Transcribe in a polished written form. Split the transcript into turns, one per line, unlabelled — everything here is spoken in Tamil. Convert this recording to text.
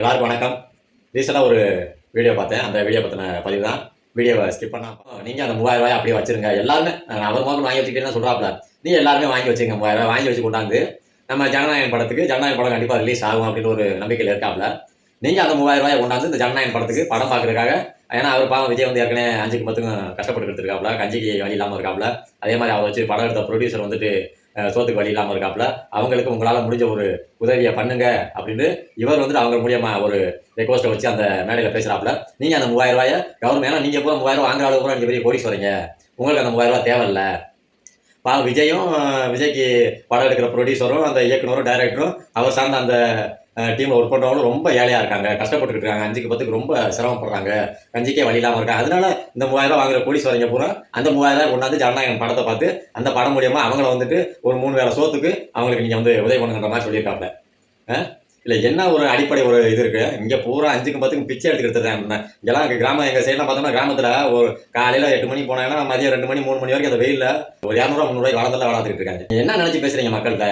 எல்லாருக்கும் வணக்கம். ரீசெண்டாக ஒரு வீடியோ பார்த்தேன். அந்த வீடியோ பற்றின பதிவு தான். வீடியோவை ஸ்கிப் பண்ணா நீங்கள் அந்த ரூ. 3000 அப்படியே வச்சிருங்க. எல்லாருமே அவர் முதல்ல வாங்கி வச்சுக்கிட்டேன்னு சொல்கிறாப்புல. நீ எல்லாருமே வாங்கி வச்சுங்க. ரூ. 3000 வாங்கி வச்சு கொண்டாந்து நம்ம ஜனநாயகன் படத்துக்கு ஜனநாயகன் படம் கண்டிப்பாக ரிலீஸ் ஆகும் அப்படின்னு ஒரு நம்பிக்கையில் இருக்காப்புல. நீங்கள் அந்த ரூ. 3000 கொண்டாந்து இந்த ஜனநாயகன் படத்துக்கு படம் பார்க்கறதுக்காக, ஏன்னா அவர் பாவம் விஜய் வந்து ஏற்கனவே 5க்கு 10க்கும் கஷ்டப்பட்டு இருக்காப்புல, கஞ்சிக்கு வழி இல்லாமல் இருக்காப்புல. அதே மாதிரி அவரை வச்சு படம் எடுத்த ப்ரொடியூசர் வந்துட்டு சோத்துக்கு வழி இல்லாமல் இருக்காப்புல. அவங்களுக்கு உங்களால் முடிஞ்ச ஒரு உதவியை பண்ணுங்க அப்படின்னு இவர் வந்துட்டு அவங்க மூலியமா ஒரு ரெக்வஸ்ட்டை வச்சு அந்த மேடையில் பேசுகிறாப்புல. நீங்கள் அந்த ரூ. 3000 கவர்மெண்ட், ஏன்னா நீங்கள் பூரா 3000 வாங்குற அளவுக்கு பூரா நீங்கள் பெரிய கோடீஸ்வரங்க, உங்களுக்கு அந்த ரூ. 3000 தேவையில்லை. விஜயும் விஜய்க்கு படம் எடுக்கிற ப்ரொடியூசரும் அந்த இயக்குனரும் டைரக்டரும் அவர் சார்ந்த அந்த டீமில் ஒர்க் பண்ணுறவங்களும் ரொம்ப ஏழையாக இருக்காங்க, கஷ்டப்பட்டுக்கிட்டு இருக்காங்க, 5க்கு 10க்கு ரொம்ப சிரமப்படுறாங்க, கஞ்சிக்கே வழி இல்லாமல் இருக்காங்க. அதனால இந்த 3000 வாங்குற கோடீஸ்வரங்க பூரா அந்த 3000 கொண்டாந்து ஜனநாயகன் படத்தை பார்த்து அந்த படம் மூலியமாக அவங்கள வந்துட்டு ஒரு 3 வேளை சோத்துக்கு அவங்களுக்கு நீங்கள் வந்து உதவி பண்ணுங்கிற மாதிரி சொல்லியிருக்காப்ல. இல்லை என்ன ஒரு அடிப்படை ஒரு இது இருக்கு. இங்கே பூரா 5க்கு 10க்கு பிச்சை எடுத்துக்கிட்டு இருக்காங்க. இங்கெல்லாம் கிராமம், எங்கள் சைட்லாம் பார்த்தோம்னா கிராமத்தில் ஒரு காலையில் 8 மணிக்கு போனாங்கன்னா மதியம் 2 மணி 3 மணி வரைக்கும் அந்த வெயிலில் ஒரு 200 300 வளர்ந்துலாம் வளர்த்துக்கிட்டு இருக்காங்க. என்ன நினச்சி பேசுறீங்க மக்கள்கிட்ட?